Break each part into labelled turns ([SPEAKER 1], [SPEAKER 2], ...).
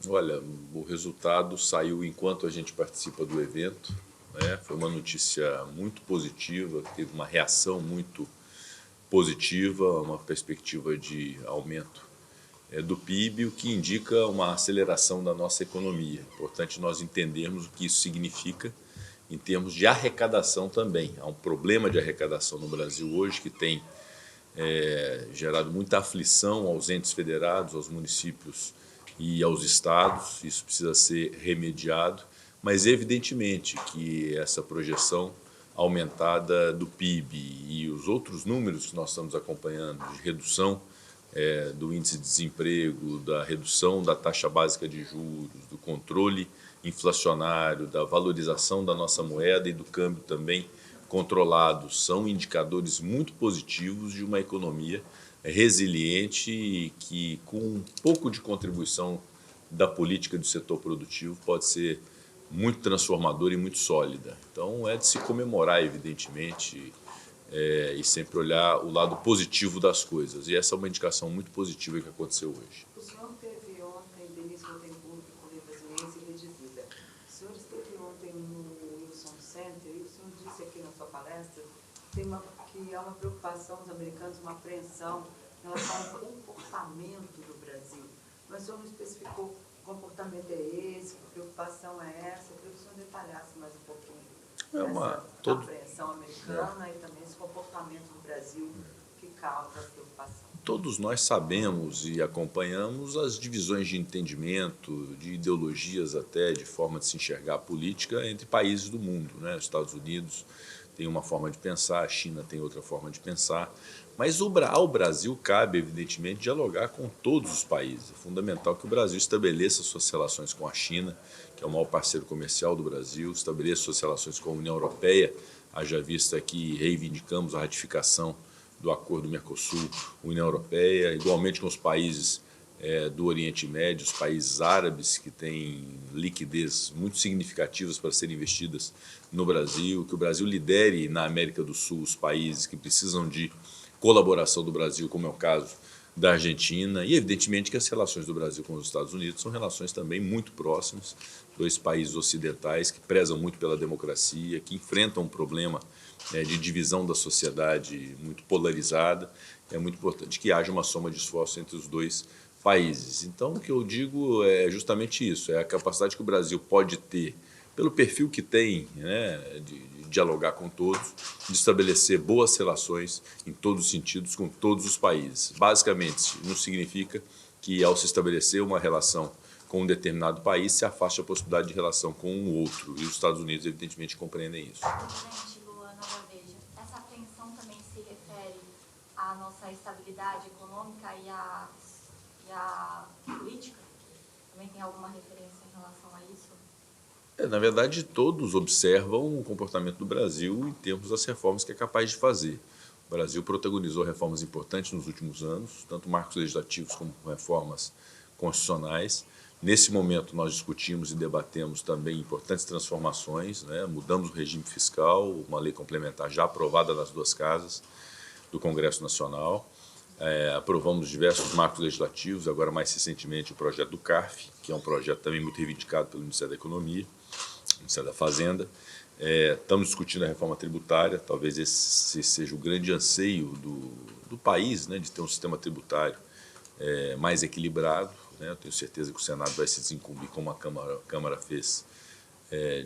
[SPEAKER 1] Olha, o resultado saiu enquanto a gente participa do evento, né? Foi uma notícia muito positiva, teve uma reação muito positiva, uma perspectiva de aumento do PIB, o que indica uma aceleração da nossa economia. É importante nós entendermos o que isso significa em termos de arrecadação também. Há um problema de arrecadação no Brasil hoje que tem gerado muita aflição aos entes federados, aos municípios e aos estados. Isso precisa ser remediado, mas evidentemente que essa projeção aumentada do PIB e os outros números que nós estamos acompanhando, de redução do índice de desemprego, da redução da taxa básica de juros, do controle inflacionário, da valorização da nossa moeda e do câmbio também controlados, são indicadores muito positivos de uma economia resiliente e que, com um pouco de contribuição da política do setor produtivo, pode ser muito transformadora e muito sólida. Então, é de se comemorar, evidentemente, e sempre olhar o lado positivo das coisas. E essa é uma indicação muito positiva que aconteceu hoje.
[SPEAKER 2] O senhor teve ontem Denise Rotenburg, Correio Brasiliense e Rede Vida. O senhor esteve ontem no Wilson Center e o senhor disse aqui na sua palestra que há uma preocupação dos americanos, uma apreensão em relação ao comportamento do Brasil. Mas o senhor não especificou que comportamento é esse, que preocupação é essa. Eu queria que o senhor detalhasse mais um pouquinho essa apreensão americana e também esse comportamento do Brasil que causa a preocupação.
[SPEAKER 1] Todos nós sabemos e acompanhamos as divisões de entendimento, de ideologias até, de forma de se enxergar a política entre países do mundo, né? Os Estados Unidos tem uma forma de pensar, a China tem outra forma de pensar, mas ao Brasil cabe, evidentemente, dialogar com todos os países. É fundamental que o Brasil estabeleça suas relações com a China, que é o maior parceiro comercial do Brasil, estabeleça suas relações com a União Europeia, haja vista que reivindicamos a ratificação do Acordo Mercosul, União Europeia, igualmente com os países do Oriente Médio, os países árabes que têm liquidez muito significativas para serem investidas no Brasil, que o Brasil lidere na América do Sul os países que precisam de colaboração do Brasil, como é o caso da Argentina, e evidentemente que as relações do Brasil com os Estados Unidos são relações também muito próximas, dois países ocidentais que prezam muito pela democracia, que enfrentam um problema de divisão da sociedade muito polarizada. É muito importante que haja uma soma de esforço entre os dois países. Então, o que eu digo é justamente isso, é a capacidade que o Brasil pode ter, pelo perfil que tem, né, de dialogar com todos, de estabelecer boas relações em todos os sentidos com todos os países. Basicamente, não significa que, ao se estabelecer uma relação com um determinado país, se afaste a possibilidade de relação com um outro. E os Estados Unidos, evidentemente, compreendem isso.
[SPEAKER 3] Gente, Luana Vaveja, essa apreensão também se refere à nossa estabilidade econômica e à política? Também tem alguma referência em relação a isso?
[SPEAKER 1] Na verdade, todos observam o comportamento do Brasil em termos das reformas que é capaz de fazer. O Brasil protagonizou reformas importantes nos últimos anos, tanto marcos legislativos como reformas constitucionais. Nesse momento, nós discutimos e debatemos também importantes transformações, né? Mudamos o regime fiscal, uma lei complementar já aprovada nas duas casas do Congresso Nacional. Aprovamos diversos marcos legislativos, agora mais recentemente o projeto do CARF, que é um projeto também muito reivindicado pelo Ministério da Economia, Ministério da Fazenda. Estamos discutindo a reforma tributária, talvez esse seja o grande anseio do país, né, de ter um sistema tributário mais equilibrado, né? Eu tenho certeza que o Senado vai se desincumbir, como a Câmara fez,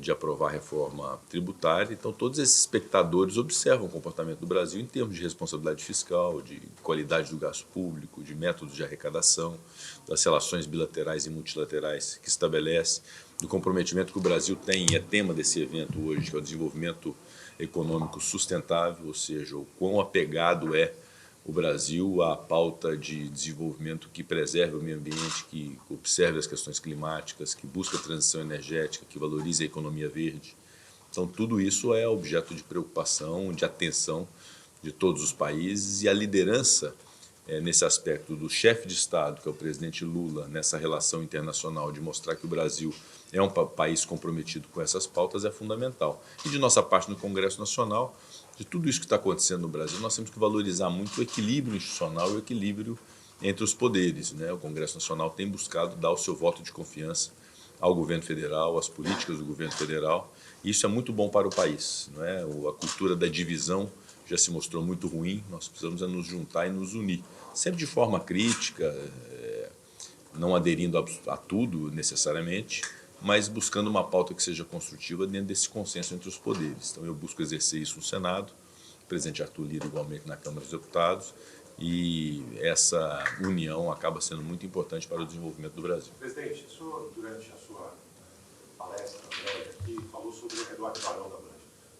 [SPEAKER 1] de aprovar a reforma tributária. Então, todos esses espectadores observam o comportamento do Brasil em termos de responsabilidade fiscal, de qualidade do gasto público, de métodos de arrecadação, das relações bilaterais e multilaterais que estabelece, do comprometimento que o Brasil tem, e é tema desse evento hoje, que é o desenvolvimento econômico sustentável, ou seja, o quão apegado é o Brasil à pauta de desenvolvimento que preserve o meio ambiente, que observe as questões climáticas, que busca a transição energética, que valorize a economia verde. Então, tudo isso é objeto de preocupação, de atenção de todos os países, e a liderança nesse aspecto do chefe de Estado, que é o presidente Lula, nessa relação internacional, de mostrar que o Brasil é um país comprometido com essas pautas, é fundamental. E de nossa parte no Congresso Nacional, de tudo isso que está acontecendo no Brasil, nós temos que valorizar muito o equilíbrio institucional e o equilíbrio entre os poderes, né? O Congresso Nacional tem buscado dar o seu voto de confiança ao governo federal, às políticas do governo federal. Isso é muito bom para o país, não é? A cultura da divisão já se mostrou muito ruim, nós precisamos nos juntar e nos unir, sempre de forma crítica, não aderindo a tudo necessariamente, mas buscando uma pauta que seja construtiva dentro desse consenso entre os poderes. Então eu busco exercer isso no Senado, o presidente Arthur Lira igualmente na Câmara dos Deputados, e essa união acaba sendo muito importante para o desenvolvimento do Brasil.
[SPEAKER 4] Presidente, o senhor, durante a sua palestra breve aqui, falou sobre Eduardo Barão da Branca.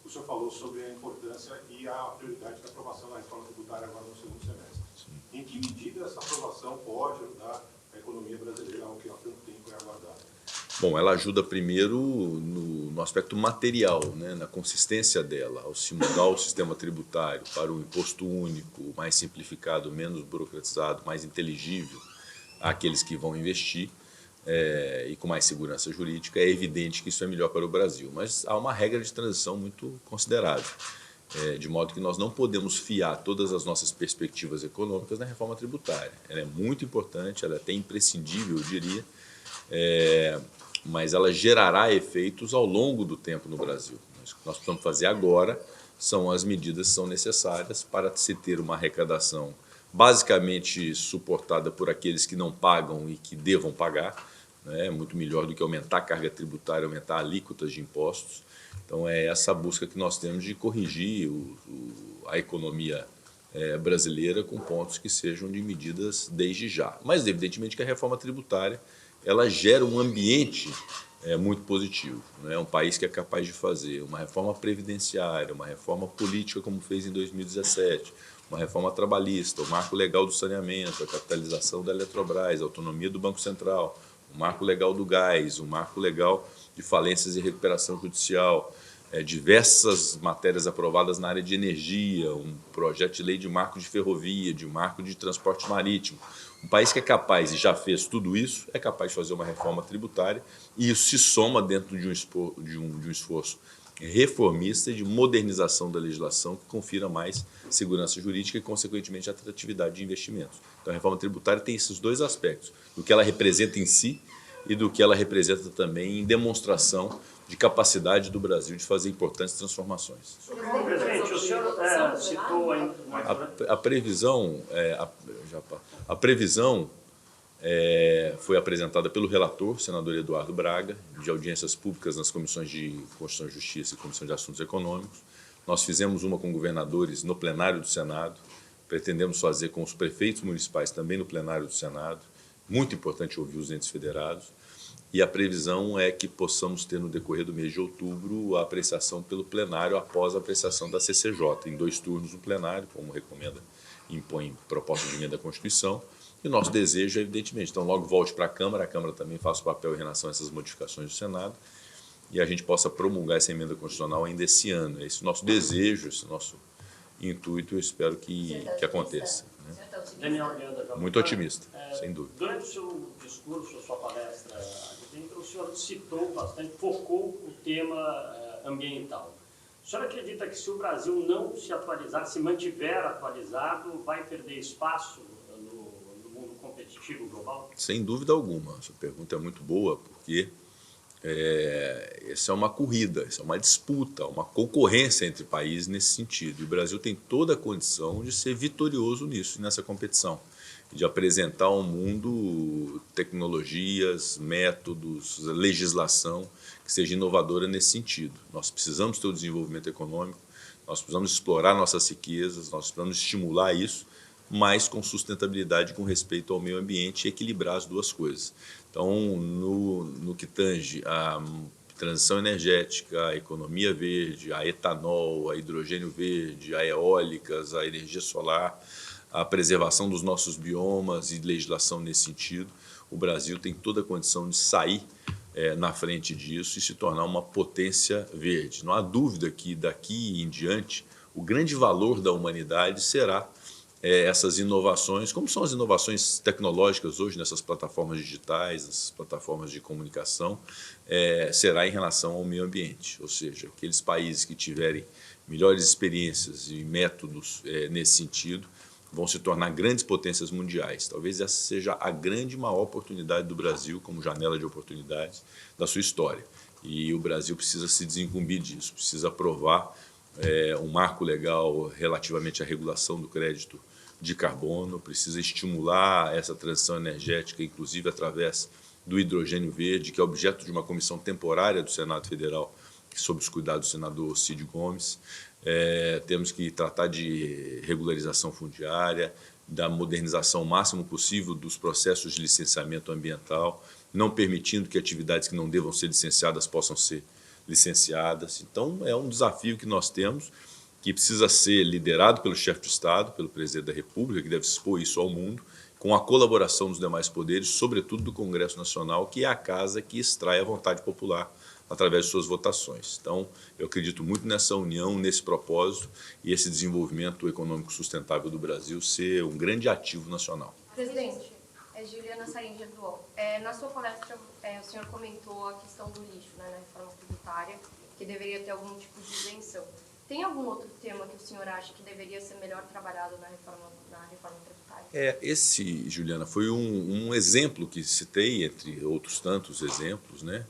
[SPEAKER 4] O senhor falou sobre a importância e a prioridade da aprovação da reforma tributária agora no segundo semestre. Sim. Em que medida essa aprovação pode ajudar a economia brasileira, ao que há tanto tempo é aguardado?
[SPEAKER 1] Bom, ela ajuda primeiro no aspecto material, né, na consistência dela, ao se mudar o sistema tributário para um imposto único, mais simplificado, menos burocratizado, mais inteligível àqueles que vão investir e com mais segurança jurídica. É evidente que isso é melhor para o Brasil, mas há uma regra de transição muito considerável, de modo que nós não podemos fiar todas as nossas perspectivas econômicas na reforma tributária. Ela é muito importante, ela é até imprescindível, eu diria, mas ela gerará efeitos ao longo do tempo no Brasil. O que nós precisamos fazer agora são as medidas que são necessárias para se ter uma arrecadação basicamente suportada por aqueles que não pagam e que devam pagar, né? Muito melhor do que aumentar a carga tributária, aumentar alíquotas de impostos. Então é essa busca que nós temos de corrigir a economia brasileira com pontos que sejam de medidas desde já. Mas evidentemente que a reforma tributária ela gera um ambiente muito positivo. É um país que é capaz de fazer uma reforma previdenciária, uma reforma política, como fez em 2017, uma reforma trabalhista, o marco legal do saneamento, a capitalização da Eletrobras, a autonomia do Banco Central, o marco legal do gás, o marco legal de falências e recuperação judicial, diversas matérias aprovadas na área de energia, um projeto de lei de marco de ferrovia, de marco de transporte marítimo. Um país que é capaz, e já fez tudo isso, é capaz de fazer uma reforma tributária, e isso se soma dentro de um esforço reformista e de modernização da legislação que confira mais segurança jurídica e, consequentemente, atratividade de investimentos. Então, a reforma tributária tem esses dois aspectos, do que ela representa em si e do que ela representa também em demonstração de capacidade do Brasil de fazer importantes transformações.
[SPEAKER 5] Presidente, o senhor citou
[SPEAKER 1] a previsão, foi apresentada pelo relator, senador Eduardo Braga, de audiências públicas nas comissões de Constituição e Justiça e Comissão de Assuntos Econômicos. Nós fizemos uma com governadores no plenário do Senado, pretendemos fazer com os prefeitos municipais também no plenário do Senado. Muito importante ouvir os entes federados. E a previsão é que possamos ter no decorrer do mês de outubro a apreciação pelo plenário após a apreciação da CCJ, em 2 turnos no plenário, como recomenda e impõe proposta de emenda à Constituição. E o nosso desejo é, evidentemente, então logo volte para a Câmara também faça o papel em relação a essas modificações do Senado, e a gente possa promulgar essa emenda constitucional ainda esse ano. Esse nosso desejo, esse nosso intuito, eu espero que aconteça. Né? Muito otimista, sem dúvida.
[SPEAKER 5] Durante o seu discurso, a sua palestra, o senhor citou bastante, focou o tema ambiental. O senhor acredita que se o Brasil não se atualizar, se mantiver atualizado, vai perder espaço no mundo competitivo global?
[SPEAKER 1] Sem dúvida alguma. Essa pergunta é muito boa, porque essa é uma corrida, essa é uma disputa, uma concorrência entre países nesse sentido. E o Brasil tem toda a condição de ser vitorioso nisso, nessa competição, de apresentar ao mundo tecnologias, métodos, legislação que seja inovadora nesse sentido. Nós precisamos ter o desenvolvimento econômico, nós precisamos explorar nossas riquezas, nós precisamos estimular isso, mas com sustentabilidade, com respeito ao meio ambiente e equilibrar as duas coisas. Então, no que tange a transição energética, a economia verde, a etanol, a hidrogênio verde, a eólicas, a energia solar, a preservação dos nossos biomas e legislação nesse sentido, o Brasil tem toda a condição de sair na frente disso e se tornar uma potência verde. Não há dúvida que daqui em diante o grande valor da humanidade será essas inovações, como são as inovações tecnológicas hoje nessas plataformas digitais, nessas plataformas de comunicação, será em relação ao meio ambiente. Ou seja, aqueles países que tiverem melhores experiências e métodos nesse sentido vão se tornar grandes potências mundiais. Talvez essa seja a grande maior oportunidade do Brasil, como janela de oportunidades da sua história. E o Brasil precisa se desincumbir disso, precisa aprovar um marco legal relativamente à regulação do crédito de carbono, precisa estimular essa transição energética, inclusive através do hidrogênio verde, que é objeto de uma comissão temporária do Senado Federal, sob os cuidados do senador Cid Gomes. Temos que tratar de regularização fundiária, da modernização o máximo possível dos processos de licenciamento ambiental, não permitindo que atividades que não devam ser licenciadas possam ser licenciadas. Então, é um desafio que nós temos, que precisa ser liderado pelo chefe de Estado, pelo presidente da República, que deve expor isso ao mundo, com a colaboração dos demais poderes, sobretudo do Congresso Nacional, que é a casa que extrai a vontade popular através de suas votações. Então, eu acredito muito nessa união, nesse propósito, e esse desenvolvimento econômico sustentável do Brasil ser um grande ativo nacional.
[SPEAKER 6] Presidente, Juliana Saindia do UOL. Na sua palestra, o senhor comentou a questão do lixo, né, na reforma tributária, que deveria ter algum tipo de isenção. Tem algum outro tema que o senhor acha que deveria ser melhor trabalhado na reforma tributária?
[SPEAKER 1] Esse, Juliana, foi um exemplo que citei, entre outros tantos exemplos, né?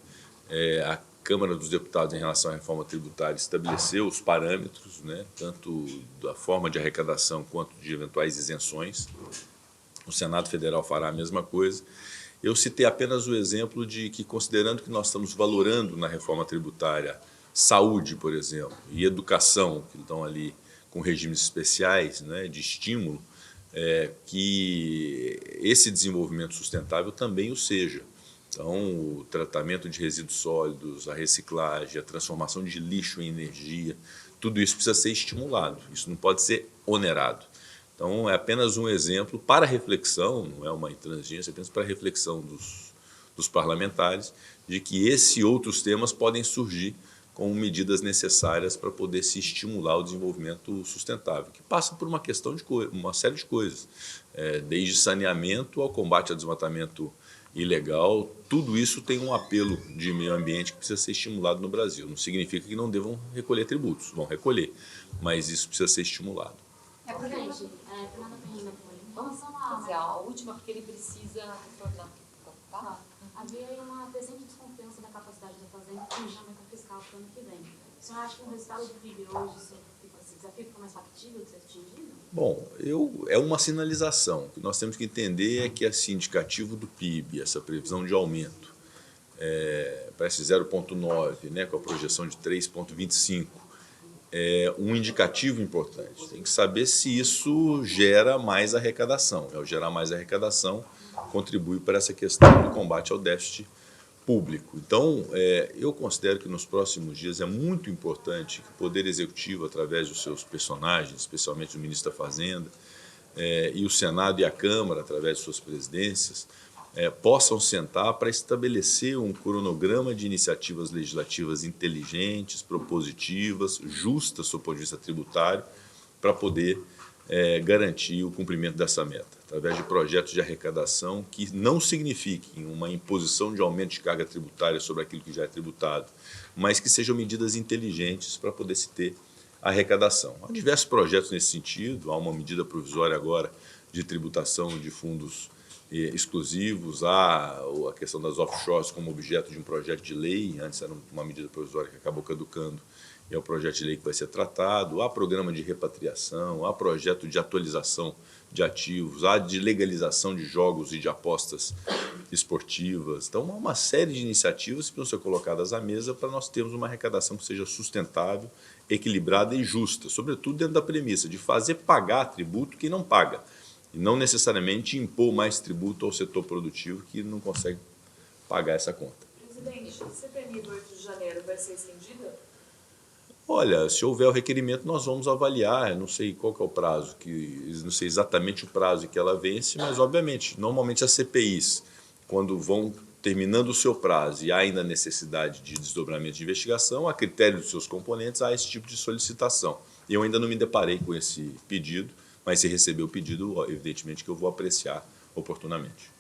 [SPEAKER 1] A Câmara dos Deputados, em relação à reforma tributária, estabeleceu os parâmetros, né, tanto da forma de arrecadação quanto de eventuais isenções. O Senado Federal fará a mesma coisa. Eu citei apenas o exemplo de que, considerando que nós estamos valorando na reforma tributária saúde, por exemplo, e educação, que estão ali com regimes especiais, né, de estímulo, que esse desenvolvimento sustentável também o seja. Então, o tratamento de resíduos sólidos, a reciclagem, a transformação de lixo em energia, tudo isso precisa ser estimulado, isso não pode ser onerado. Então, é apenas um exemplo para reflexão, não é uma intransigência, é apenas para reflexão dos parlamentares, de que esses e outros temas podem surgir com medidas necessárias para poder se estimular o desenvolvimento sustentável, que passa por uma questão de uma série de coisas, desde saneamento ao combate ao desmatamento ilegal. Tudo isso tem um apelo de meio ambiente que precisa ser estimulado no Brasil. Não significa que não devam recolher tributos, vão recolher, mas isso precisa ser estimulado.
[SPEAKER 7] Presidente, Fernanda Ferreira, vamos fazer a última, porque ele precisa retornar. Tá? Havia aí uma crescente desconfiança da capacidade da Fazenda com a meta fiscal para o ano que vem. O senhor acha que o resultado do PIB hoje, esse desafio fica mais factível de ser atingido?
[SPEAKER 1] Bom, é uma sinalização. O que nós temos que entender é que esse indicativo do PIB, essa previsão de aumento, parece 0,9, né, com a projeção de 3,25, é um indicativo importante. Tem que saber se isso gera mais arrecadação. Ao gerar mais arrecadação, contribui para essa questão do combate ao déficit público. Então, eu considero que nos próximos dias é muito importante que o Poder Executivo, através dos seus personagens, especialmente o ministro da Fazenda, e o Senado e a Câmara, através de suas presidências, possam sentar para estabelecer um cronograma de iniciativas legislativas inteligentes, propositivas, justas do ponto de vista tributário, para poder garantir o cumprimento dessa meta, através de projetos de arrecadação que não signifiquem uma imposição de aumento de carga tributária sobre aquilo que já é tributado, mas que sejam medidas inteligentes para poder se ter arrecadação. Há diversos projetos nesse sentido, há uma medida provisória agora de tributação de fundos exclusivos, há a questão das offshores como objeto de um projeto de lei, antes era uma medida provisória que acabou caducando, e é o projeto de lei que vai ser tratado, há programa de repatriação, há projeto de atualização de ativos, há de legalização de jogos e de apostas esportivas. Então, há uma série de iniciativas que precisam ser colocadas à mesa para nós termos uma arrecadação que seja sustentável, equilibrada e justa, sobretudo dentro da premissa de fazer pagar tributo quem não paga, e não necessariamente impor mais tributo ao setor produtivo que não consegue pagar essa conta.
[SPEAKER 2] Presidente, a CPMI do 8 de janeiro vai ser estendida?
[SPEAKER 1] Olha, se houver o requerimento, nós vamos avaliar. Eu não sei qual que é o prazo, não sei exatamente o prazo que ela vence, mas, obviamente, normalmente as CPIs, quando vão terminando o seu prazo e há ainda necessidade de desdobramento de investigação, a critério dos seus componentes, há esse tipo de solicitação. Eu ainda não me deparei com esse pedido, mas se receber o pedido, evidentemente que eu vou apreciar oportunamente.